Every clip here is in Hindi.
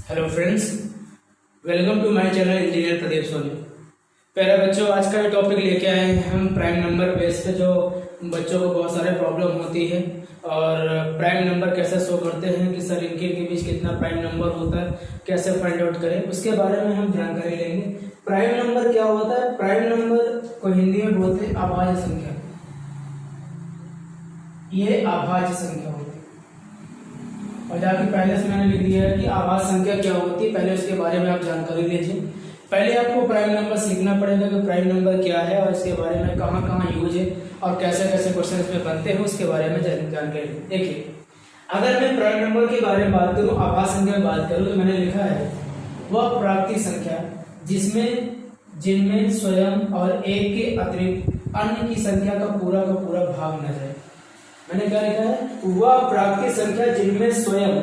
Hello friends, welcome to my channel engineer Pradeep Soni. प्यारे बच्चों, आज का टॉपिक लेके आए हैं हम प्राइम नंबर बेस पे। जो बच्चों को बहुत सारे प्रॉब्लम होती है और प्राइम नंबर कैसे शो करते हैं कि सर इनके बीच कितना प्राइम नंबर होता है, कैसे फाइंड आउट करें, उसके बारे में हम जानकारी लेंगे। प्राइम नंबर क्या होता है? प्राइम नंबर को हिंदी में बोलते हैं अभाज्य संख्या। ये अभाज्य संख्या होती है और जाके पहले से मैंने लिख दिया है कि अभाज्य संख्या क्या होती है। पहले उसके बारे में आप जानकारी लीजिए। पहले आपको प्राइम नंबर सीखना पड़ेगा कि प्राइम नंबर क्या है और इसके बारे में कहाँ कहाँ यूज है और कैसे कैसे क्वेश्चन इसमें बनते हैं, उसके बारे में जानकारी। देखिए, अगर मैं प्राइम नंबर के बारे में बात करूँ, अभाज्य संख्या में बात करूँ, तो मैंने लिखा है वह प्राकृतिक संख्या जिनमें स्वयं और एक के अतिरिक्त अन्य की संख्या का पूरा भाग न जाए। मैंने क्या लिखा है? वह प्राकृतिक संख्या जिनमें स्वयं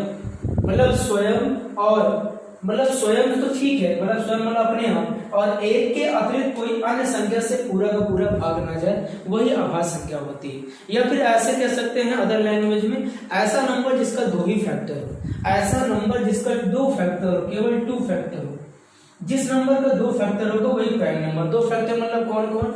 स्वयं तो ठीक है, स्वयं अपने आप, और एक के अतिरिक्त कोई अन्य संख्या से पूरा का पूरा भाग ना जाए, वही अभाज्य संख्या होती है। या फिर ऐसे कह सकते हैं अदर लैंग्वेज में, ऐसा नंबर जिसका दो ही फैक्टर हो, ऐसा नंबर जिसका दो फैक्टर हो, केवल 2 फैक्टर हो। जिस नंबर का 2 फैक्टर होगा वही प्राइम नंबर। 2 फैक्टर मतलब कौन कौन?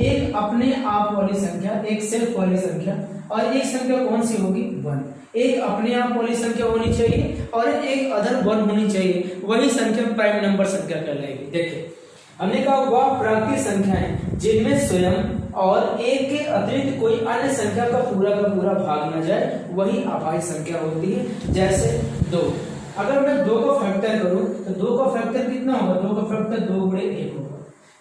एक अपने आप वाली संख्या, एक सेल्फ वाली संख्या, और एक संख्या कौन सी होगी? 1। एक अपने आप वाली संख्या होनी चाहिए और एक अदर 1 होनी चाहिए, वही संख्या प्राइम नंबर संख्या कहलाएगी। देखिए, हमने कहा वह प्राकृतिक संख्याएं जिनमें स्वयं और एक के अतिरिक्त कोई अन्य संख्या का पूरा भाग न जाए, वही अभाज्य संख्या होती है। जैसे 2, अगर मैं 2 का फैक्टर करूं तो 2 का फैक्टर कितना होगा? 2 का फैक्टर 2 गुणे 1 होगा।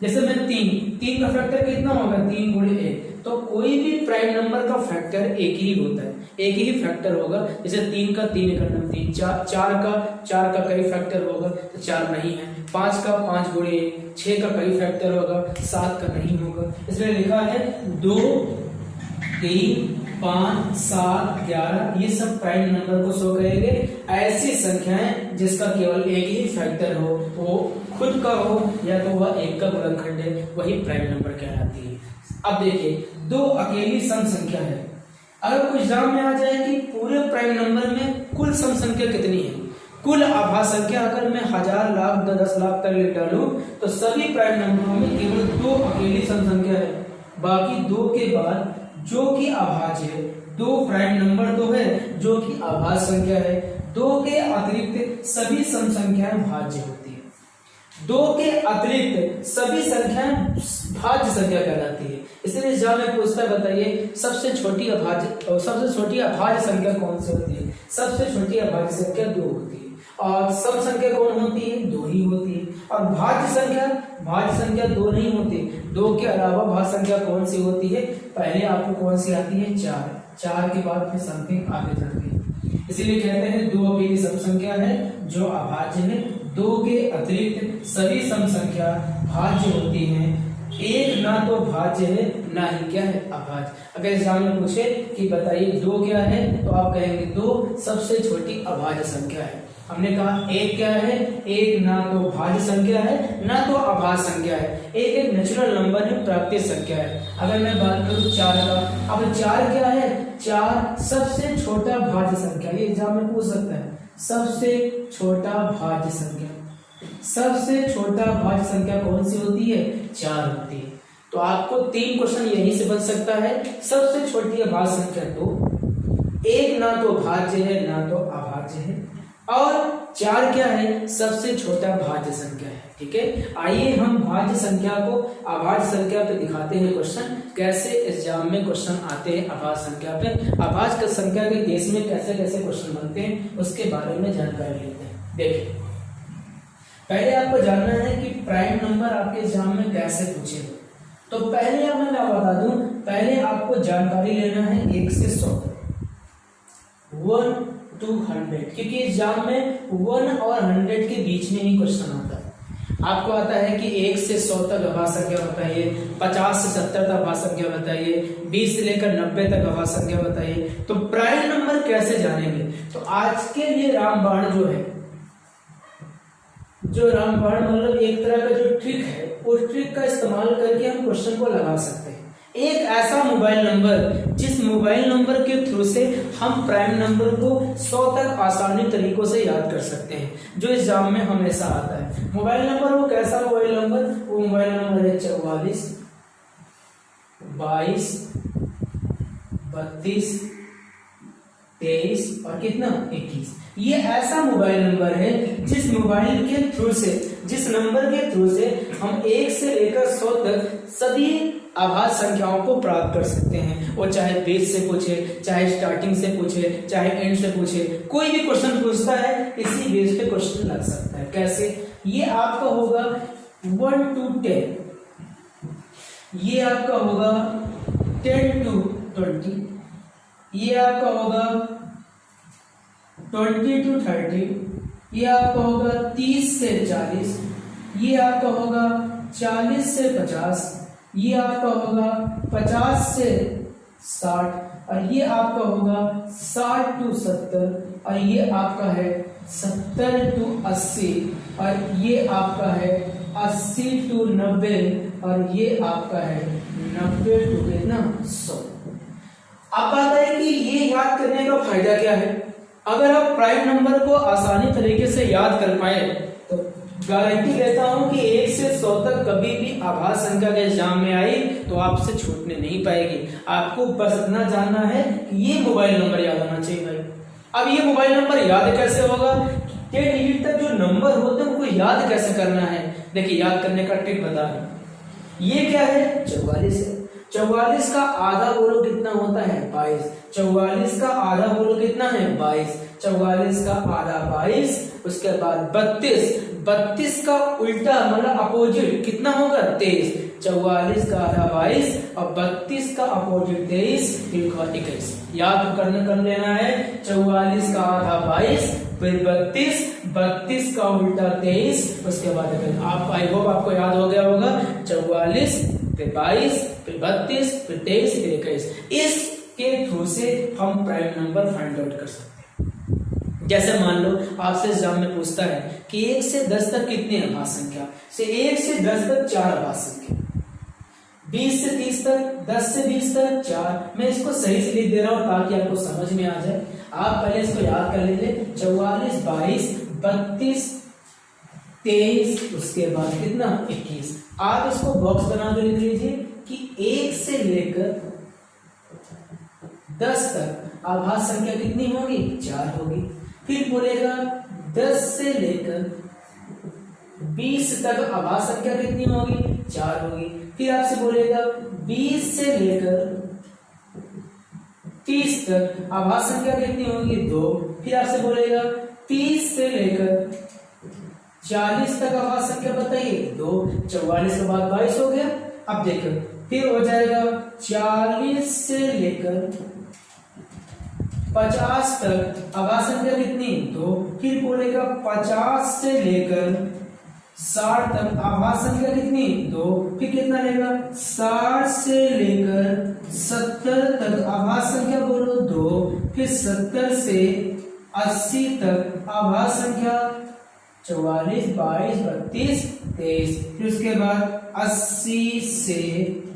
जैसे मैं 3 का फैक्टर कितना होगा? 3 गुणे 1। तो कोई भी प्राइम नंबर का फैक्टर एक ही होता है, एक ही फैक्टर होगा। जैसे 3 का 3 एकम 3, 4 का कई फैक्टर होगा तो 4 नहीं है। 5 का 5 गुणे 1, 6 का कई फैक्टर होगा, 7 का नहीं होगा। इसलिए लिखा है 2, 3, 5, 7, 11, ये सब प्राइम नंबर को शो करेंगे। ऐसी संख्याएं जिसका केवल एक ही फैक्टर हो, वो खुद का हो या तो वह एक का गुणनखंड है, वही प्राइम नंबर कहलाती है। अब देखिए, 2 अकेली सम संख्या है। अगर कुछ एग्जाम में आ जाए कि पूरे प्राइम नंबर में कुल सम संख्या कितनी है, कुल अभाज्य संख्या अगर मैं 1000, लाख, 10 लाख तक लिख डालूं, तो सभी प्राइम नंबरों में केवल 2 अकेली सम संख्या है। बाकी 2 के बाद जो कि अभाज्य है, 2 प्राइम नंबर तो है जो कि अभाज्य संख्या है। 2 के अतिरिक्त सभी सम संख्याएं भाज्य होती है। 2 के अतिरिक्त सभी संख्याएं भाज्य संख्या कहलाती है। इसलिए जब मैं पूछता बताइए सबसे छोटी अभाज्य संख्या कौन सी होती है? सबसे छोटी अभाज्य संख्या 2 होती है। और सम संख्या कौन होती है? 2 ही होती है। और भाज्य संख्या 2 नहीं होती। 2 के अलावा भाज्य संख्या कौन सी होती है? पहले आपको कौन सी आती है? 4 के बाद फिर समथिंग आगे जाती है। इसीलिए कहते हैं 2 अकेली सम संख्या है जो अभाज्य है। 2 के अतिरिक्त सभी सम संख्या भाज्य होती हैं। एक ना तो भाज्य है ना ही क्या है? अभाज्य। अगर एग्जाम में पूछे कि बताइए 2 क्या है, तो आप कहेंगे 2 सबसे छोटी अभाज्य संख्या है। हमने कहा 1 क्या है? 1 ना तो भाज्य संख्या है ना तो अभाज्य संख्या है। एक नेचुरल नंबर है, प्राकृतिक संख्या है। अगर मैं बात करूं 4 का, अब 4 क्या है? 4 सबसे छोटा भाज्य संख्या। ये एग्जाम में पूछ सकता है, सबसे छोटा भाज्य संख्या। सबसे छोटा भाज्य संख्या कौन सी होती है? 4 होती है। तो आपको 3 क्वेश्चन यहीं से बन सकता है। सबसे छोटी अभाज्य संख्या 2, 1 ना तो भाज्य है ना तो अभाज्य है, और 4 क्या है? सबसे छोटा भाज्य संख्या है। ठीक है, आइए हम भाज्य संख्या को अभाज्य संख्या पे दिखाते हैं क्वेश्चन। कैसे एग्जाम में क्वेश्चन आते हैं अभाज्य संख्या पे, अभाज्य संख्या के केस में कैसे कैसे क्वेश्चन बनते हैं, उसके बारे में जानकारी लेते हैं। देखिए, पहले आपको जानना है कि प्राइम नंबर आपके एग्जाम में कैसे पूछे। तो पहले अब मैं बता दूं, पहले आपको जानकारी लेना है 1 से 100 तक, 1 to 100, क्योंकि एग्जाम में 1 और 100 के बीच में ही क्वेश्चन आता है। आपको आता है कि 1 से 100 तक अभाज्य संख्या बताइए, 50 से 70 तक अभाज्य संख्या बताइए, 20 से लेकर 90 तक अभाज्य संख्या बताइए। तो प्राइम नंबर कैसे जानेंगे? तो आज के लिए रामबाण मतलब एक तरह का जो ट्रिक है, उस ट्रिक का इस्तेमाल करके हम क्वेश्चन को लगा सकते हैं। एक ऐसा मोबाइल नंबर जिस मोबाइल नंबर के थ्रू से हम प्राइम नंबर को 100 तक आसानी तरीकों से याद कर सकते हैं, जो एग्जाम में हमेशा आता है। मोबाइल नंबर वो कैसा मोबाइल नंबर? वो मोबाइल नंबर है 44 22 32 23 और कितना 21। ये ऐसा मोबाइल नंबर है जिस मोबाइल के थ्रू से, जिस नंबर के थ्रू से हम 1 से लेकर 100 तक सभी आभास संख्याओं को प्राप्त कर सकते हैं। वो चाहे बेस से पूछे, चाहे स्टार्टिंग से पूछे, चाहे एंड से पूछे, कोई भी क्वेश्चन पूछता है इसी बेस पे क्वेश्चन लग सकता है। कैसे? ये आपका होगा 1 to 10, ये आपका होगा 10 to 20, ये आपका होगा 20 to 30, ये आपका होगा 30 से 40, ये आपका होगा 40 से 50, ये आपका होगा 50 से 60, और ये आपका होगा 60 to 70, और ये आपका है 70 to 80, और ये आपका है 80 to 90, और ये आपका है 90 to कितना 100। अब बात है कि ये याद करने का फायदा क्या है। अगर आप प्राइम नंबर को आसानी तरीके से याद कर पाए तो गारंटी लेता हूं कि 1 से 100 तक कभी भी आभास संख्या के एग्जाम में आई तो आपसे छूटने नहीं पाएगी। आपको बस इतना जानना है कि ये मोबाइल नंबर याद होना चाहिए भाई। अब ये मोबाइल नंबर याद कैसे होगा? 10 डिजिट तक जो नंबर होते हैं उनको याद कैसे करना है? देखिए, याद करने का ट्रिक बता रहा हूं। ये क्या है? 44 है। 44 का आधा बोलो कितना होता है? 22। 44 का आधा बोलो कितना है? 22। 44 का आधा 22, उसके बाद 32। 32 का उल्टा मतलब अपोजिट कितना होगा? 23। 44 का आधा 22 और 32 का अपोजिट 23, 21। याद कर लेना है। 44 का आधा 22, फिर 32, 32 का उल्टा 23, उसके बाद आप आई होप आपको याद हो गया होगा। 44 फिर 22 फिर 32 फिर 23 फिर 21। इसके थ्रू से हम प्राइम नंबर फाइंड आउट कर सकते हैं। जैसे मान लो आपसे एग्जाम में पूछता है कि 1 से 10 तक कितनी आभास संख्या, से 1 से 10 तक 4 आभास संख्या, 20 से 30 तक, 10 से 20 तक 4। मैं इसको सही से लिख दे रहा हूं ताकि आपको समझ में आ जाए। आप पहले इसको याद कर लीजिए। 44 22 32 23, उसके बाद कितना 21। आप इसको बॉक्स बना के लिख लीजिए कि 1 से लेकर 10 तक आभास संख्या कितनी होगी? 4 होगी। फिर बोलेगा 10 से लेकर 20 तक आभास संख्या कितनी होगी? 4 होगी। फिर आपसे बोलेगा 20 से लेकर 30 तक आभास संख्या कितनी होगी? 2। फिर आपसे बोलेगा 30 से लेकर 40 तक आभास संख्या बताइए? 2। 44 के बाद 22 हो गया। अब देखो फिर हो जाएगा 40 से लेकर 50 तक आभास संख्या कितनी? 2। फिर बोलेगा 50 से लेकर 60 तक आभास संख्या कितनी? 2। फिर कितना लेगा? 60 से लेकर 70 तक आभास संख्या बोलो 2। फिर 70 से 80 तक आभास संख्या 44 22 32 23। फिर उसके बाद 80 से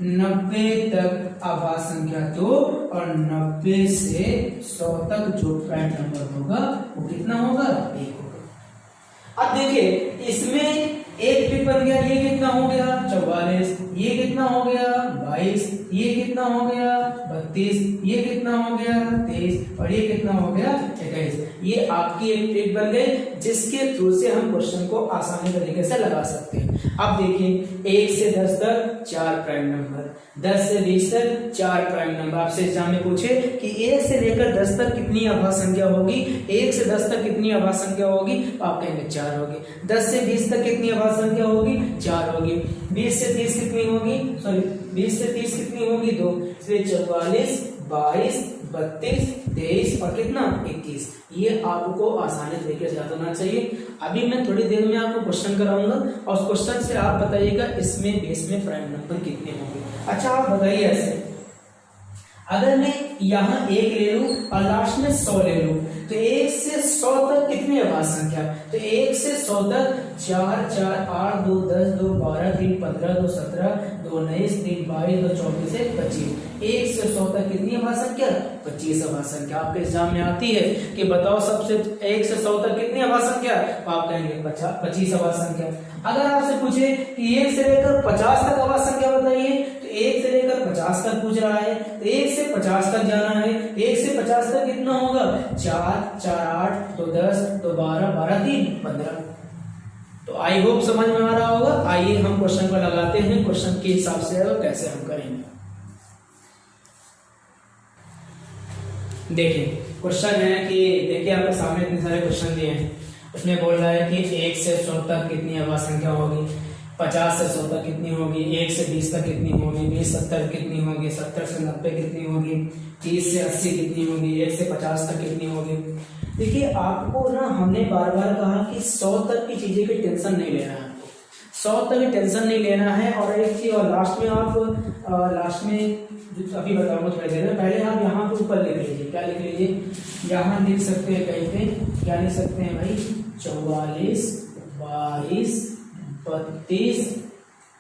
90 तक आभास संख्या 2 और 90 से 100 तक जो प्राइम नंबर होगा वो कितना होगा? 1 होगा। अब देखिए इसमें एक ट्रिक बन गया। ये कितना हो गया? 44। ये कितना हो गया? 22। ये कितना हो गया? 32। ये कितना हो गया? 23। और ये कितना हो गया? 21। ये आपकी एक ट्रिक बन गई जिसके थ्रू से हम क्वेश्चन को आसानी तरीके से लगा सकते हैं। अब देखिए 1 से 10 तक 4 प्राइम नंबर, 10 से 20 तक 4 प्राइम नंबर। आपसे एग्जाम में पूछे कि 1 से लेकर 10 तक कितनी आभास संख्या होगी? 1 से 10 तक कितनी आभास संख्या होगी? आप कहेंगे 4 होगी। 10 से 20 तक कितनी आभास संख्या होगी? 4 होगी। 20 से 30 कितनी होगी? 20 से 30 कितनी होगी? 2। फिर 44 22 32 23 और कितना 21। ये आपको आसानी तरीके से याद होना चाहिए। अभी मैं थोड़ी देर में आपको क्वेश्चन कराऊंगा और उस क्वेश्चन से आप बताइएगा इसमें बेस में प्राइम नंबर कितने होंगे। अच्छा आप बताइए ऐसे, अगर मैं यहाँ 1 ले लूं और लास्ट में 100 ले लूं तो 1 से 100 तक कितनी अभाज्य संख्या? तो 1 से 100 तक 4 4 8 2 10 2 12 3 15 2 17 2 19 3 22 2 24 से 25। 1 से 100 तक कितनी अभाज्य संख्या? 25 अभाज्य संख्या। आपके एग्जाम में आती है कि बताओ सबसे 1 से 100 तक कितनी अभाज्य संख्या? तो आप कहेंगे 25 अभाज्य संख्या। अगर आपसे पूछे कि 1 से लेकर 50 तक अभाज्य संख्या बताइए, तो 1 से लेकर 50 तक पूछ रहा है, तो 1 से 50 तक जाना है। 1 से 50 तक कितना होगा? 4 4 8 2 10 2 12 12 3 15। तो आई होप समझ में आ रहा होगा। आइए हम क्वेश्चन को लगाते हैं, क्वेश्चन के हिसाब से कैसे हम करेंगे। देखिए क्वेश्चन है कि देखिए आपके सामने इतने सारे क्वेश्चन दिए हैं। उसमें बोल रहा है कि 1 से 100 तक कितनी अभाज्य संख्या होगी, 50 से 100 तक कितनी होगी, 1 से 20 तक कितनी होगी, 20 से 70 कितनी होगी, 70 से 90 कितनी होगी, 30 से 80 कितनी होगी, 1 से 50 तक कितनी होगी। देखिए आपको ना हमने बार बार कहा कि 100 तक की चीजें की टेंशन नहीं लेना है, आपको 100 तक की टेंशन नहीं लेना है। और एक चीज और लास्ट में आप लास्ट में अभी बताऊंगा थोड़ी देर में, पहले आप यहाँ पे ऊपर लिख लीजिए। क्या लिख लीजिए? यहाँ लिख सकते हैं कहीं पे, क्या लिख सकते हैं भाई? 44 22 32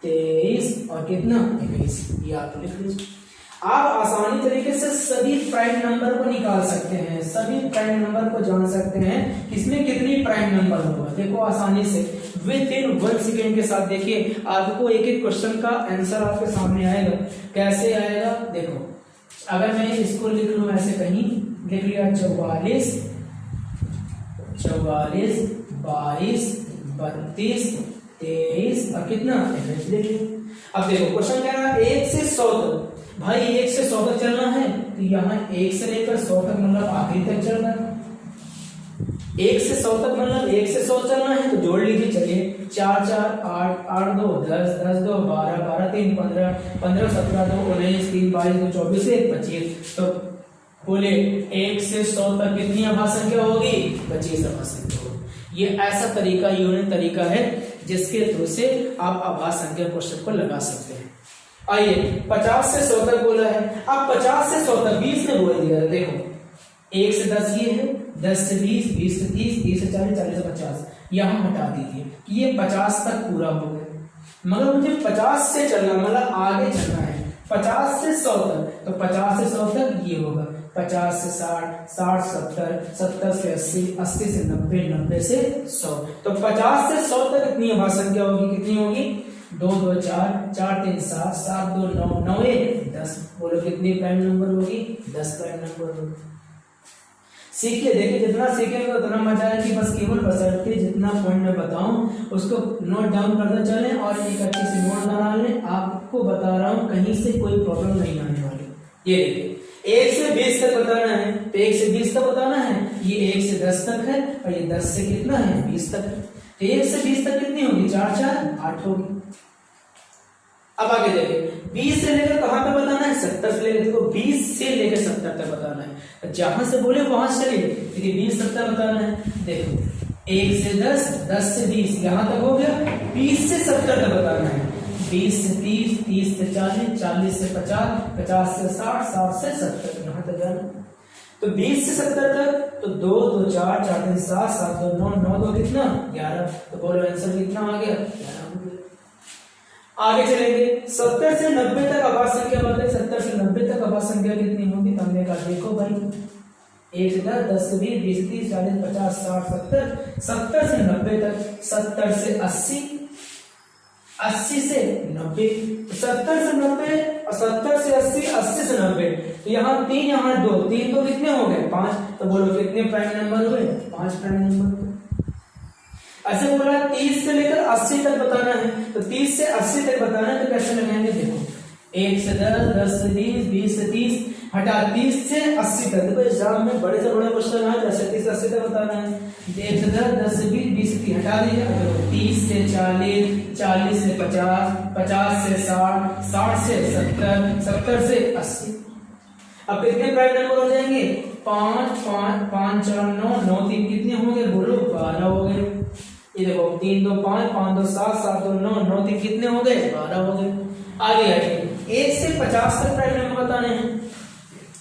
23 और कितना 21, ये आप लिख लीजिए। आप आसानी तरीके से सभी प्राइम नंबर को निकाल सकते हैं, सभी प्राइम नंबर को जान सकते हैं किसमें कितनी प्राइम नंबर होगा। देखो आसानी से विद इन 1 सेकेंड के साथ देखिए आपको एक एक क्वेश्चन का आंसर आपके सामने आएगा। कैसे आएगा? देखो अगर मैं इसको लिख लूं ऐसे, कहीं लिख लिया 44 44 22 32 23 और कितना। अब देखो क्वेश्चन कह रहा है 1 से 100 तक। भाई 1 से 100 तक चलना है तो यहाँ 1 से लेकर 100 तक मतलब आखिरी तक चलना है। 1 से 100 तक मतलब 1 से 100 चलना है तो जोड़ लीजिए। चलिए 4 4 8 8 2 10 10 2 12 12 3 15 15 17 2 19 3 22 2 24 1 25। तो बोले 1 से 100 तक कितनी अभाज्य संख्या होगी? 25 अभाज्य संख्या होगी। ये ऐसा तरीका, यूनिक तरीका है जिसके थ्रू से आप अभाज्य संख्या क्वेश्चन को लगा सकते हैं। आइए 50 से 100 तक बोला है। अब 50 से 100 तक 20 ने बोल दिया। देखो 1 से 10 ये है, 10 से 20, 20 से 30, 30 से 40, 40 से 50, यहां हटा दीजिए कि ये 50 तक पूरा हो गया। मगर मुझे 50 से चलना मतलब आगे चलना है 50 से 100 तक। तो 50 से 100 तक ये होगा 50 से 60, 60 70, 70 से 80, 80 से 90, 90 से 100। तो 50 से 100 तक इतनी अभाज्य संख्या होगी। कितनी होगी? 2 2 4 4 3 7 7 2 9 9 1 10। बोलो कितनी प्राइम नंबर होगी? 10 प्राइम नंबर होगी। सीखिए, देखिए जितना सीखेंगे उतना मजा है कि बस केवल बशर्ते जितना पॉइंट मैं बताऊं उसको नोट डाउन करते चलें और एक अच्छी सी नोट बना लें। आपको बता रहा हूं कहीं से कोई प्रॉब्लम नहीं आने वाली। ये देखिए 1 से 20 तक बताना है तो 1 से 20 तक बताना है। ये 1 से 10 तक है और ये 10 से कितना है? 20 तक है। तो 1 से 20 तक कितनी होगी? 4 4 8 होगी। अब आगे देखिए 20 से लेकर कहां पे बताना है? 70 से लेकर। देखो 20 से लेकर 70 तक बताना है। जहां से बोले वहां से चलिए, देखिए 20 70 बताना है। देखो 1 से 10, 10 से 20, यहां तक हो गया। 20 से 70 तक बताना है। 20 से 30, 30 से 40, 40 से 50, 50 से 60, 60 से 70, यहां तक जाना। तो 20 से 70 तक तो 2 2 4 4 3 7 7 2 9 9 2 कितना? 11। तो बोलो आंसर कितना आ गया? 11 हो गया। आगे चलेंगे 70 से 90 तक अभाज्य संख्या बताइए। 70 से 90 तक अभाज्य संख्या कितनी होगी? हमने कहा देखो भाई 1 से 10, 10 से 20, 20 से 30, 40 50 60 70, 70 से 90 तक। 70 से 80, 80 से 90, 70 से 90 और 70 से 80, 80 से 90। तो यहाँ 3 यहाँ 2, 3 तो कितने हो गए? 5। तो बोलो कितने प्राइम नंबर हुए? 5 प्राइम नंबर। ऐसे बोला 30 से लेकर 80 तक बताना है। तो 30 से 80 तक बताना है तो कैसे लगाएंगे? देखो 1 से 10, 10 से 20, 20 से 30, हटा 30 से 80 तक। देखो एग्जाम में बड़े से बड़े क्वेश्चन आए जैसे 30 से 80 तक बताना है। 1 से 10, 10 से 20, 20 से 30 हटा दीजिए। 30 से 40, 40 से 50, 50 से 60, 60 से 70, 70 से 80। अब कितने प्राइम नंबर हो जाएंगे? 5 5 5 4 9 9 3 कितने होंगे? बोलो 12 हो गए। ये देखो 3 2 5 5 2 7 7 2 9 9 3 कितने हो गए? 12 हो गए। आगे आगे 1 से 50 तक प्राइम नंबर बताने हैं।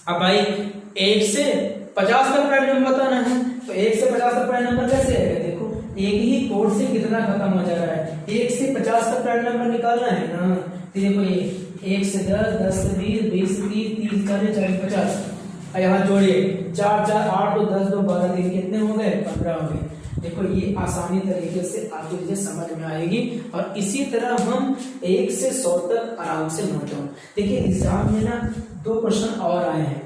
अब भाई 1 से 50 तक प्राइम नंबर बताना है, तो 1 से 50 तक प्राइम नंबर कैसे है? देखो एक ही कोड से कितना खत्म हो जा रहा है, 1 से 50 तक प्राइम नंबर निकालना है ना। तो देखो ये 1 से 10, 10 से 20, 20 से 30, 30 40, 40, 50, और यहाँ जोड़िए 4 4 8 2 10 2 12 3 कितने हो गए? 15 हो गए। देखो ये आसानी तरीके से आपको मुझे समझ में आएगी, और इसी तरह हम 1 से 100 तक आराम से नोट डाउन। देखिए एग्जाम में ना 2 क्वेश्चन और आए हैं,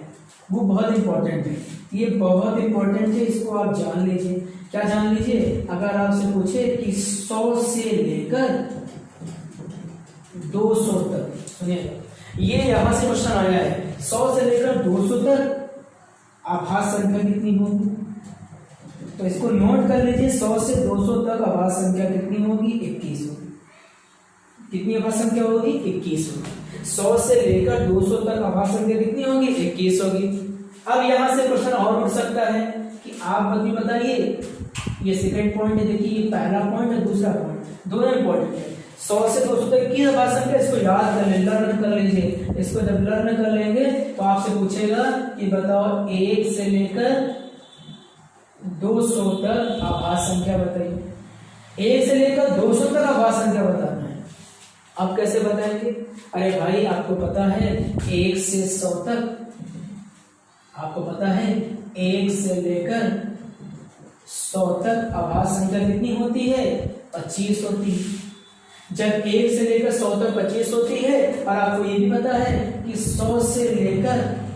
वो बहुत इंपॉर्टेंट है, ये बहुत इंपॉर्टेंट है, इसको आप जान लीजिए। क्या जान लीजिए? अगर आपसे पूछे कि 100 से लेकर 200 तक, सुनिए ये यहां से क्वेश्चन आया है, 100 से लेकर 200 तक आभास संख्या कितनी होगी? तो इसको नोट कर लीजिए, 100 से 200 तक आभास संख्या कितनी होगी? 21 होगी। कितनी आभास संख्या होगी? 21 होगी। 100 से लेकर 200 तक आभास संख्या कितनी होगी? 21 होगी। अब यहां से क्वेश्चन और उठ सकता है कि आप भी बताइए, ये सेकंड पॉइंट है, देखिए ये पहला पॉइंट है, दूसरा पॉइंट, दोनों इंपॉर्टेंट है। 100 से 200 तक की आभास संख्या, इसको याद कर लें, लर्न कर लीजिए। इसको जब लर्न कर लेंगे तो आपसे पूछेगा कि बताओ 1 से लेकर 200 तक आभास संख्या बताइए। 1 से लेकर 200 तक आभास संख्या बताना है। आप कैसे बताएंगे? अरे भाई आपको पता है 1 से 100 तक, आपको पता है 1 से लेकर 100 तक आभास संख्या कितनी होती है? 25 होती है। जब 1 से लेकर 100 तक 25 होती है, और आपको ये भी पता है कि 100 से लेकर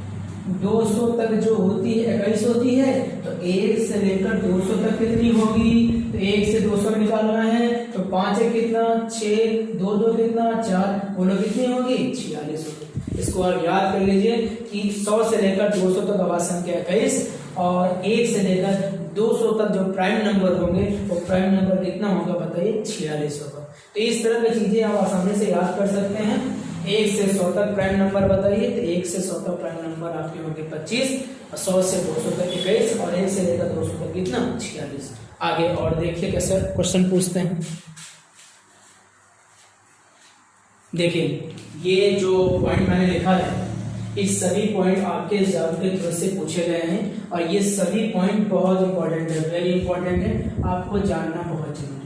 200 तक जो होती है 21 होती है, तो 1 से लेकर 200 तक कितनी होगी? तो 1 से 200 निकालना है, तो 5 है कितना? 6, 2 2 कितना? 4, बोलो कितनी होगी? 46 होगी। इसको आप याद कर लीजिए कि 100 से लेकर 200 तक आभास संख्या 21, और 1 से लेकर 200 तक जो प्राइम नंबर होंगे वो प्राइम नंबर कितना होगा बताइए? 46 होगा। तो इस तरह की चीजें आप आसानी से याद कर सकते हैं। 1 से 100 तक प्राइम नंबर बताइए, तो 1 से 100 तक प्राइम नंबर आपके होंगे 25, 100 से 200 तक 21, और 1 से लेकर 200 तक कितना? 46। आगे और देखिए कैसे क्वेश्चन पूछते हैं। देखिए ये जो पॉइंट मैंने लिखा है, इस सभी पॉइंट आपके एग्जाम के थ्रू से पूछे गए हैं, और ये सभी पॉइंट बहुत इंपॉर्टेंट है, वेरी इंपॉर्टेंट है, आपको जानना बहुत जरूरी है।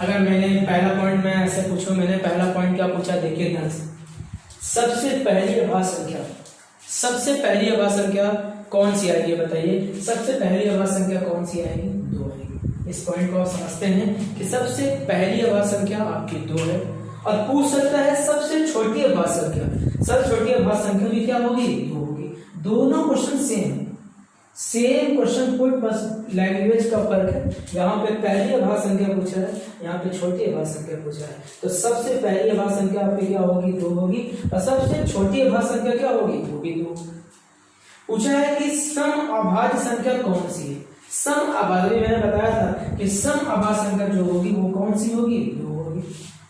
अगर मैंने पहला पॉइंट में ऐसे पूछूं, मैंने पहला पॉइंट क्या पूछा? देखिए ध्यान से, सबसे पहली आभास संख्या, सबसे पहली आभास संख्या कौन सी आएगी बताइए? सबसे पहली आभास संख्या कौन सी आएगी? 2 आएगी। इस पॉइंट को आप समझते हैं कि सबसे पहली आभास संख्या आपकी 2 है, और पूछ सकता है सबसे छोटी आभास संख्या, सबसे छोटी आभास संख्या भी क्या होगी? 2 होगी। दोनों क्वेश्चन सेम क्वेश्चन पुट, बस लैंग्वेज का फर्क है। यहाँ पे पहली आभास संख्या पूछा है, यहाँ पे छोटी आभास संख्या पूछा है। तो सबसे पहली आभास संख्या आपकी क्या होगी? 2 होगी, और सबसे छोटी आभास संख्या क्या होगी? वो भी 2। पूछा है कि सम अभाज्य संख्या कौन सी है? सम अभाज्य, मैंने बताया था कि सम अभाज्य संख्या जो होगी वो कौन सी होगी? 2 होगी,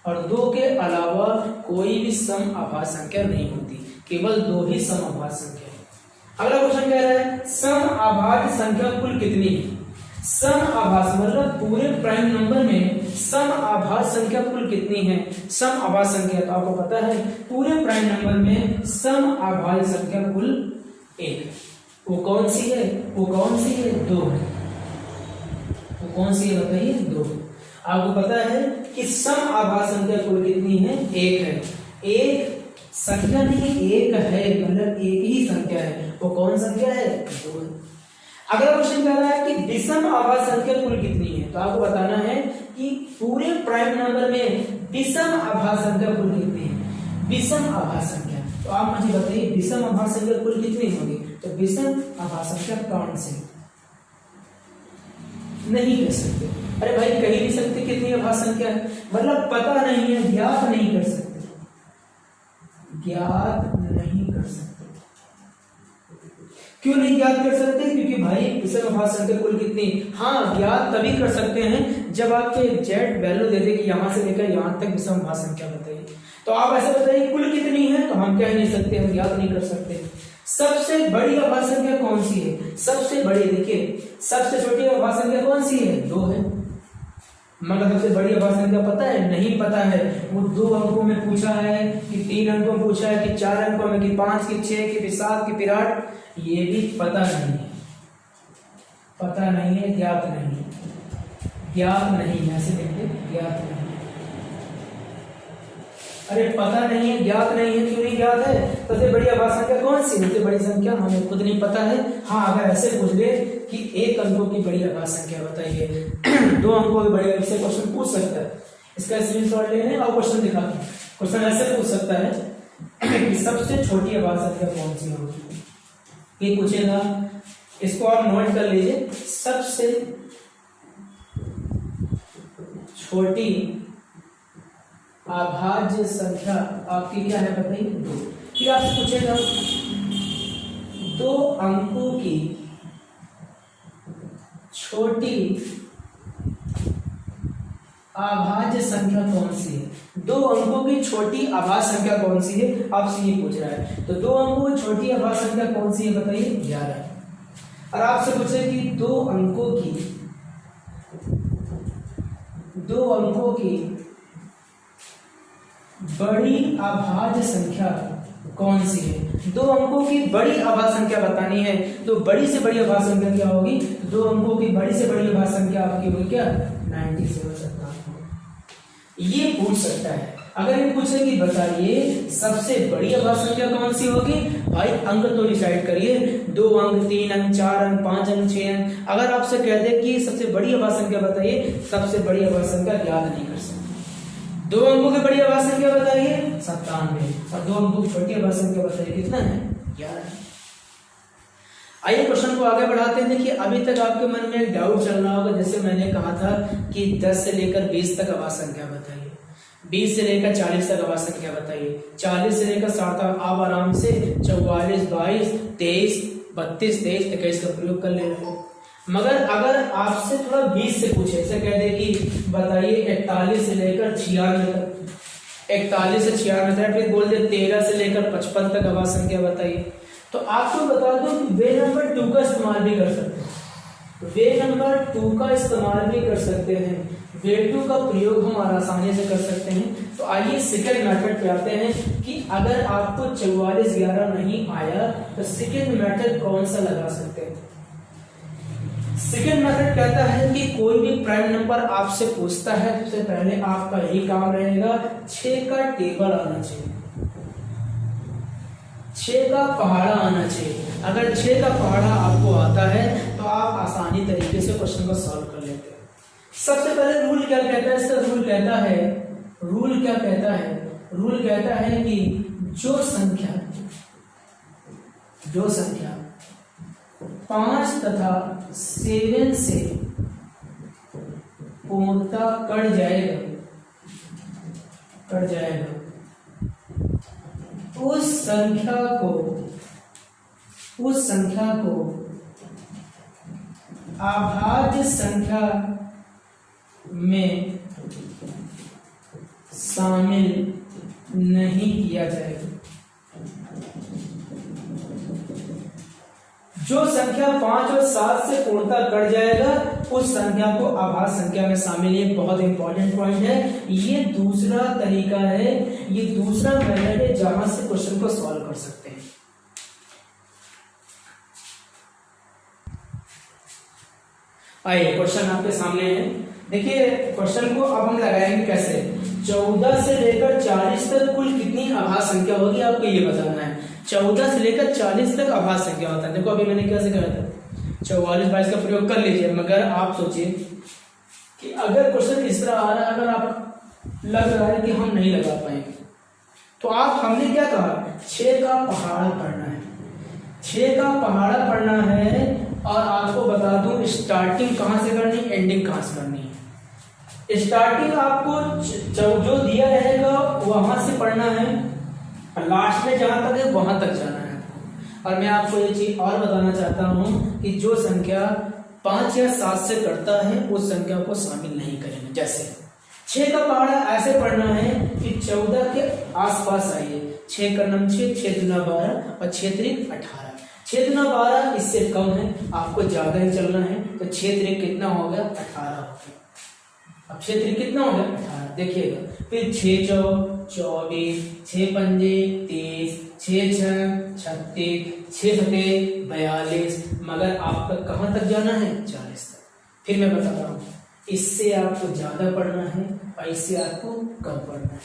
और 2 के अलावा कोई भी सम अभाज्य संख्या नहीं होती, केवल 2 ही सम अभाज्य संख्या। अगला क्वेश्चन कह रहा है सम अभाज्य संख्या कुल कितनी है? सम अभाज्य मतलब पूरे प्राइम नंबर में सम अभाज्य संख्या कुल कितनी है? सम अभाज्य संख्या तो आपको पता है पूरे प्राइम नंबर में सम अभाज्य संख्या कुल 1 है। वो कौन सी है? वो कौन सी है? 2 है। वो कौन सी है बताइए? 2। आपको पता है कि सम अभाज्य संख्या कुल कितनी है? 1 है। एक संख्या नहीं, 1 है, मतलब एक ही संख्या है। वो कौन संख्या है? 2 है। अगला क्वेश्चन कह रहा है कि विषम आभाज्य संख्या कुल कितनी है? तो आपको बताना है कि पूरे प्राइम नंबर में विषम आभाज्य संख्या कुल कितनी है? विषम आभाज्य संख्या, तो आप मुझे बताइए विषम आभाज्य संख्या कुल कितनी होगी? तो विषम आभाज्य संख्या कौन सी? नहीं कह सकते। अरे भाई कह नहीं सकते कितनी आभाज्य संख्या है, मतलब पता नहीं है, ज्ञात नहीं कर सकते, ज्ञात नहीं कर सकते। क्यों नहीं ज्ञात कर सकते? क्योंकि भाई विषम आभाज्य संख्या कुल कितनी? हाँ ज्ञात तभी कर सकते हैं जब आपके एग्जैक्ट वैल्यू दे दे कि यहां से लेकर यहां तक विषम आभाज्य संख्या बताइए। तो आप ऐसे बताइए कुल कितनी है, तो हम कह नहीं सकते, हम ज्ञात नहीं कर सकते। सबसे बड़ी आभाज्य संख्या कौन सी है? सबसे बड़ी, देखिए सबसे छोटी आभाज्य संख्या कौन सी है? 2 है। मगर सबसे बड़ी अभाज्य संख्या पता है? नहीं पता है। वो 2 अंकों में पूछा है कि 3 अंकों में पूछा है कि 4 अंकों में कि 5 कि 6 कि 7 कि 8, ये भी पता नहीं है। पता नहीं है, ज्ञात नहीं है, ज्ञात नहीं है, ऐसे देखते ज्ञात नहीं। अरे पता नहीं है, ज्ञात नहीं है, क्यों नहीं ज्ञात है? सबसे बड़ी अभाज्य संख्या कौन सी? सबसे बड़ी संख्या हमें खुद नहीं पता है। हाँ, अगर ऐसे पूछ ले कि 1 अंकों की बड़ी अभाज्य संख्या बताइए, 2 अंकों की बड़ी से क्वेश्चन पूछ सकता है। इसका स्क्रीनशॉट ले लें और क्वेश्चन दिखा दें। क्वेश्चन ऐसे पूछ सकता है कि सबसे छोटी अभाज्य संख्या कौन सी होगी, ये पूछेगा। इसको आप नोट कर लीजिए। सबसे छोटी अभाज्य संख्या आपकी क्या है बताइए? 2। फिर आपसे पूछेगा 2 अंकों की छोटी अभाज्य संख्या कौन सी है? 2 अंकों की छोटी अभाज्य संख्या कौन सी है, आपसे ये पूछ रहा है। तो 2 अंकों की छोटी अभाज्य संख्या कौन सी है बताइए? 11। और आपसे पूछे कि 2 अंकों की बड़ी अभाज्य संख्या कौन सी है? 2 अंकों की बड़ी अभाज्य संख्या बतानी है, तो बड़ी से बड़ी अभाज्य संख्या क्या होगी? 2 अंकों की बड़ी से बड़ी अभाज्य संख्या आपकी होगी क्या? 97। ये पूछ सकता है। अगर ये पूछे कि बताइए सबसे बड़ी अभाज्य संख्या कौन सी होगी, भाई अंक तो डिसाइड करिए। 2 अंक, 3 अंक, 4 अंक, 5 अंक, 6 अंक। अगर आपसे कह दे कि सबसे बड़ी अभाज्य संख्या बताइए, सबसे बड़ी अभाज्य संख्या याद नहीं कर सकते। 2 अंकों की बड़ी अभाज्य संख्या बताइए 97, और 2 अंकों की छोटी अभाज्य संख्या बताइए कितना है? 11। आइए क्वेश्चन को आगे बढ़ाते हैं। देखिए अभी तक आपके मन में एक डाउट चल रहा होगा, जैसे मैंने कहा था कि 10 से लेकर 20 तक अभाज्य संख्या बताइए, 20 से लेकर 40 तक अभाज्य संख्या बताइए, 40 से लेकर 60 तक। आप आराम से 44, 22, 23, 32, 23, 21 का प्रयोग कर ले रहे हो। मगर अगर आपसे थोड़ा 20 से पूछे, ऐसे कह दे कि बताइए 41 से लेकर 96 तक, 41 से 96 तक, फिर बोल दे 13 से लेकर 55 तक अभाज्य संख्या बताइए, तो आपको बता दो कि वे नंबर 2 का इस्तेमाल भी कर सकते हैं। वे नंबर 2 का इस्तेमाल भी कर सकते हैं। वे 2 का प्रयोग हम आसानी से कर सकते हैं। तो आइए सेकंड मेथड पे आते हैं कि अगर आपको 44, 11 नहीं आया तो सेकंड मेथड कौन सा लगा सकते हैं। सेकंड मेथड कहता है कि कोई भी प्राइम नंबर आपसे पूछता है, सबसे पहले आपका यही काम रहेगा 6 का टेबल आना चाहिए, 6 का पहाड़ा आना चाहिए। अगर 6 का पहाड़ा आपको आता है तो आप आसानी तरीके से क्वेश्चन को सॉल्व कर लेते हैं। सबसे पहले रूल क्या कहता है? इसका रूल कहता है कि जो संख्या 5 तथा 7 से पूर्णतः कट जाएगा उस संख्या को अभाज्य संख्या में शामिल नहीं किया जाएगा। जो संख्या 5 और 7 से पूर्णतः कट जाएगा उस संख्या को अभाज्य संख्या में शामिल। ये बहुत इंपॉर्टेंट पॉइंट है। ये दूसरा तरीका है, ये दूसरा मेथड है जहां से क्वेश्चन को सॉल्व कर सकते हैं। आइए क्वेश्चन आपके सामने है। देखिए क्वेश्चन को अब हम लगाएंगे कैसे। 14 से लेकर 40 तक कुल कितनी अभाज्य संख्या होगी आपको ये बताना है। 14 से लेकर 40 तक अभाज्य संख्या होता है। देखो अभी मैंने कैसे कहा था 44, 22 का प्रयोग कर लीजिए। मगर आप सोचिए कि अगर क्वेश्चन इस तरह आ रहा है, अगर आप लग रहा है कि हम नहीं लगा पाएंगे, तो हमने क्या कहा 6 का पहाड़ा पढ़ना है, 6 का पहाड़ा पढ़ना है। और आपको बता दूं स्टार्टिंग कहां से करनी, एंडिंग कहां से करनी है। स्टार्टिंग आपको जो दिया रहेगा वहां से पढ़ना है, लास्ट में जहां तक है वहां तक जाना है। और मैं आपको ये चीज और बताना चाहता हूं कि जो संख्या 5 या 7 से कटता है उस संख्या को शामिल नहीं करेंगे। जैसे 6 का पहाड़ा ऐसे पढ़ना है कि 14 के आसपास आइए, 6 का नम 6, 6 दूना 12 और 6 त्रिक 18। 6 दूना 12 इससे कम है, आपको ज्यादा ही चलना है, तो 6 त्रिक कितना हो गया 18 हो गया। अब 6 3 कितना हो गया 18, देखिएगा। फिर 6 चौक 24, 6 पंजे 30, 6 छह 36, 6 सते 42, मगर आपका कहाँ तक जाना है 40 तक। फिर मैं बताता हूँ, इससे आपको ज्यादा पढ़ना है और इससे आपको कम पढ़ना है।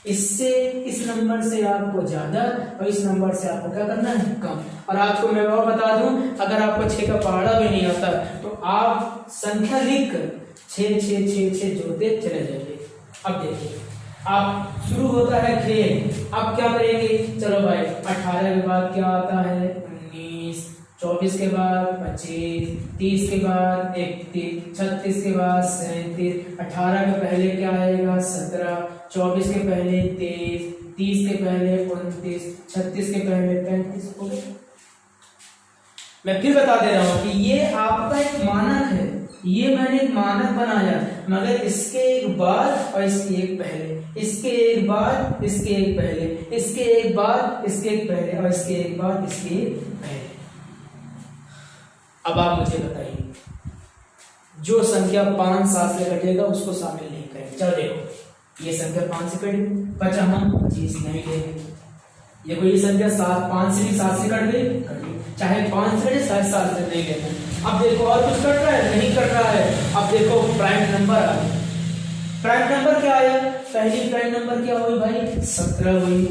इससे इस नंबर से आपको ज्यादा और इस नंबर से आपको क्या करना है कम। और आपको मैं और बता दूं, अगर आपको 6 का पहाड़ा भी नहीं आता तो आप संख्या लिख कर 6 6 6 6 जोड़ते चले जाइए। अब देखिए, आप शुरू होता है खेल, अब क्या करेंगे, चलो भाई 18 के बाद क्या आता है 19, 24 के बाद 25, 30 के बाद 31, 36 के बाद 37, 18 के पहले क्या आएगा 17, 24 के पहले 23, 30 के पहले 29, 36 के पहले 35 हो गए। मैं फिर बता दे रहा हूं कि ये आपका एक मानक है, ये मैंने एक मानक बनाया, मगर इसके एक बाद और इसके एक पहले, इसके एक बाद इसके एक पहले, इसके एक बाद इसके एक पहले और इसके एक बाद इसके एक पहले। अब आप मुझे बताइए, जो संख्या 5 7 से कटेगा उसको शामिल नहीं करें। चलो देखो, ये संख्या 5 से कटी, बचा हम 25 नहीं लेंगे। ये कोई संख्या 5 से भी 7 से कट गई, चाहे 5 से कटे चाहे 7 से नहीं लेंगे। अब देखो और कुछ कट रहा है, नहीं कट रहा है। अब देखो प्राइम नंबर आ गया, प्राइम नंबर क्या आया, पहली प्राइम नंबर क्या हुई भाई 17 हुई।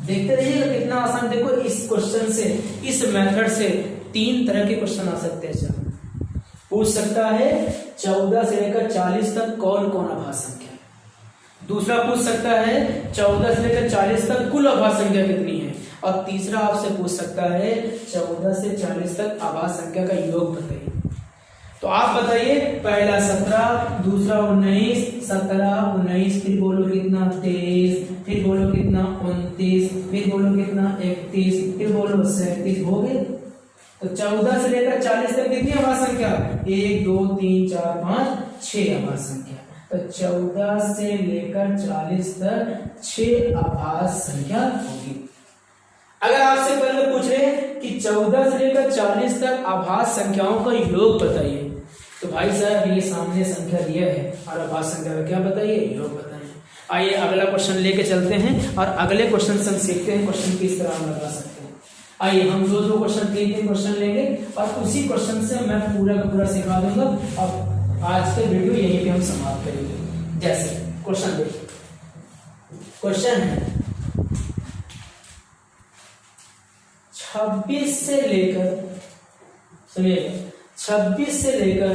देखते रहिएगा कितना आसान। देखो इस क्वेश्चन से, इस मेथड से 3 तरह के क्वेश्चन आ सकते हैं। पूछ सकता है 14 से लेकर 40 तक कौन कौन अभाज्य संख्या है। दूसरा पूछ सकता है 14 से लेकर 40 तक कुल अभाज्य संख्या कितनी है। और तीसरा आपसे पूछ सकता है 14 से 40 तक अभाज्य संख्या का योग बताइए। तो आप बताइए, पहला 17, दूसरा 19, 17 19, फिर बोलो कितना 23, फिर बोलो कितना 29, फिर बोलो कितना 31, फिर बोलो 37, हो गए। तो 14 से लेकर 40 तक कितनी अभाज्य संख्या, 1 2 3 4 5 6 अभाज्य संख्या। तो 14 से लेकर 40 तक 6 अभाज्य संख्या होगी। अगर आपसे पहले पूछ रहे कि 14 से लेकर 40 तक अभाज्य संख्याओं का योग बताइए, तो भाई साहब ये सामने संख्या दिया है और अभाज्य संख्या का क्या बताइए, योग बताइए। आइए अगला क्वेश्चन लेके चलते हैं और अगले क्वेश्चन से हम सीखते हैं क्वेश्चन किस तरह हम लगा सकते हैं। आइए हम दो क्वेश्चन 3 क्वेश्चन लेंगे और उसी क्वेश्चन से मैं पूरा का पूरा सिखा दूंगा। और आज का वीडियो यहीं पे हम समाप्त करेंगे। जैसे क्वेश्चन देखिए, क्वेश्चन है 26 से लेकर, सुनिए 26 से लेकर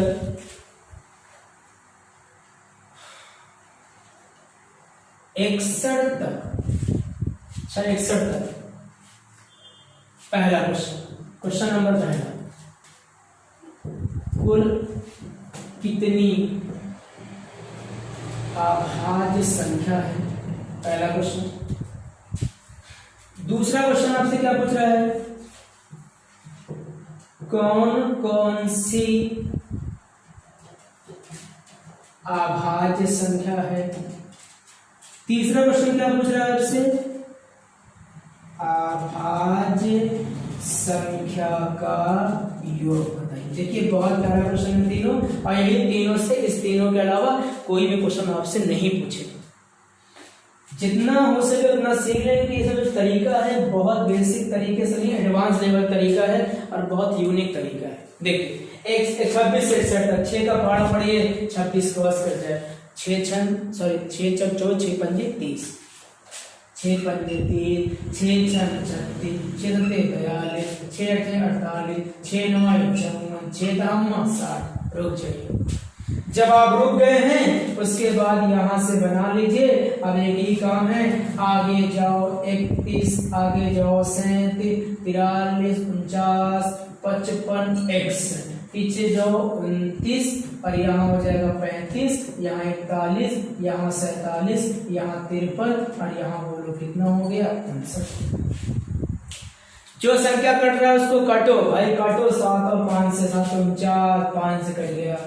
61 तक, 61 तक। पहला क्वेश्चन, क्वेश्चन नंबर पहला, कुल कितनी अभाज्य संख्या है, पहला क्वेश्चन। दूसरा क्वेश्चन आपसे क्या पूछ रहा है, कौन कौन सी अभाज्य संख्या है। तीसरा क्वेश्चन क्या पूछ रहा है आपसे, अभाज्य संख्या का योग बताइए। देखिए बहुत प्यारा क्वेश्चन है तीनों, और यही तीनों से, इस तीनों के अलावा कोई भी क्वेश्चन आपसे नहीं पूछे। जितना हो सके उतना सीख लेंगे। ये जो तरीका है बहुत बेसिक तरीके से नहीं, एडवांस लेवल तरीका है और बहुत यूनिक तरीका है। देखिए 26 से 61 तक 6 का पहाड़ा पढ़िए, 26 क्रॉस कर जाए, 6 चक 4 6 पंजे 30, 6 पंजे 30, 6 छक 36, 6 सत्ते 42, 6 अठे 48, 6 9 54, 6 दामा 60। रुक जाइए। जब आप रुक गए हैं उसके बाद यहां से बना लीजिए। अब एक ही काम है, आगे जाओ 31, आगे जाओ 37, 43, 49, 55, 61, पीछे जाओ 29 और यहाँ हो जाएगा 35, यहाँ 41, यहाँ 47, यहाँ 53 और यहाँ बोलो कितना हो गया 59। जो संख्या कट रहा है उसको काटो भाई, काटो। 7 और 5 से 7 49, 5 से कट गया,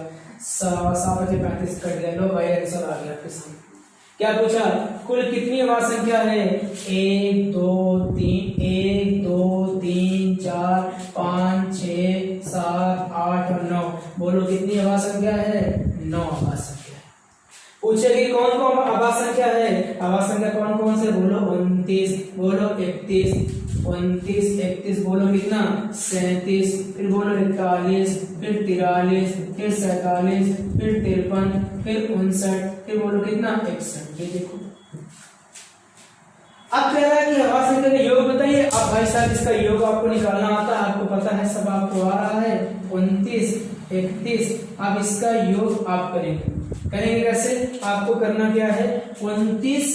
7 से 35 कट गया। लो भाई आंसर आ गया आपके सामने। क्या पूछा, कुल कितनी अभाज्य संख्या है, 1 2 3 1 2 3 4 5 6 7 8 और 9। बोलो कितनी अभाज्य संख्या है, 9 अभाज्य संख्या है। आवाज संख्या है, आवाज संख्या कौन कौन से बोलो, 29, बोलो 31, 29, 31, बोलो कितना 37, फिर बोलो 41, फिर 43, फिर 47, फिर 53, फिर 59, फिर बोलो कितना 61। ये देखो अब कह रहा है कि आवाज संख्या का योग बताइए। अब भाई साहब इसका योग आपको निकालना आता है, आपको पता है, सब आपको आ रहा है, 29, 31। अब इसका योग आप करेंगे कैसे, आपको करना क्या है, 29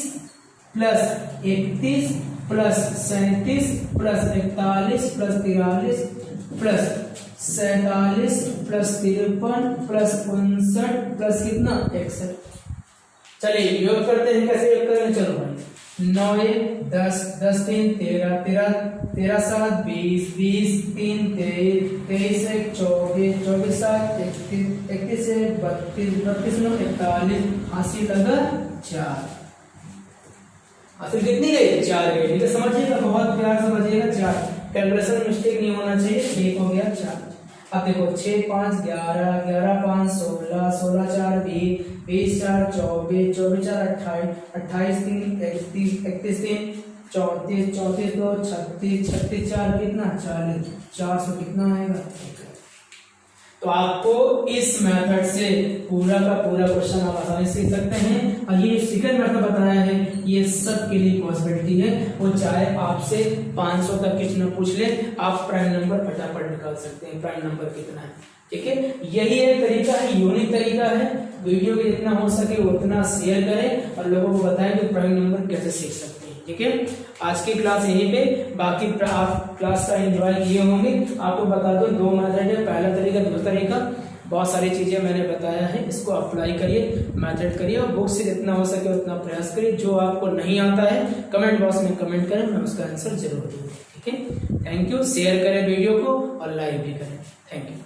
plus 31 plus 37 plus 41 plus 43 plus 47 plus 53 plus 59 plus कितना 61। चलिए योग करते हैं, कैसे योग करें, चलो भाई 9 10 10 3 13 13 13 7 20 20 3 23 23 1 24 24 7 31 31 1 32 32 9 41 80 लगा 4। फिर कितनी गई, 4 गई। ठीक है, समझिएगा, बहुत प्यार से समझिएगा, 4। कैलकुलेशन मिस्टेक नहीं होना चाहिए। ठीक हो गया 4। अब देखो 6 5 11 11 5 16 16 4 20 20 4 24 24 4 28 28 3 31 31 3 34 34 2 36 36 4 कितना 40 400 कितना आएगा। तो आपको इस मेथड से पूरा का पूरा क्वेश्चन आप आसानी से सीख सकते हैं। और ये सेकंड मेथड बताया है, ये सब के लिए पॉसिबिलिटी है, वो चाहे आपसे 500 तक कितना पूछ ले, आप प्राइम नंबर फटाफट निकाल सकते हैं, प्राइम नंबर कितना है। ठीक है, यही एक तरीका है, यूनिक तरीका है। वीडियो के जितना हो सके उतना शेयर करें और लोगों को बताएं कि प्राइम नंबर कैसे सीख सकते हैं। ठीक है, आज की क्लास यहीं पे, बाकी आप क्लास का एंजॉय किए होंगे। आपको बता दो 2 मेथड है, पहला तरीका, दूसरा तरीका। बहुत सारी चीजें मैंने बताया है, इसको अप्लाई करिए, मेथड करिए और बुक से जितना हो सके उतना प्रयास करिए। जो आपको नहीं आता है कमेंट बॉक्स में कमेंट करें, मैं उसका आंसर जरूर दूंगा। ठीक है, थैंक यू। शेयर करें वीडियो को और लाइक भी करें। Thank you.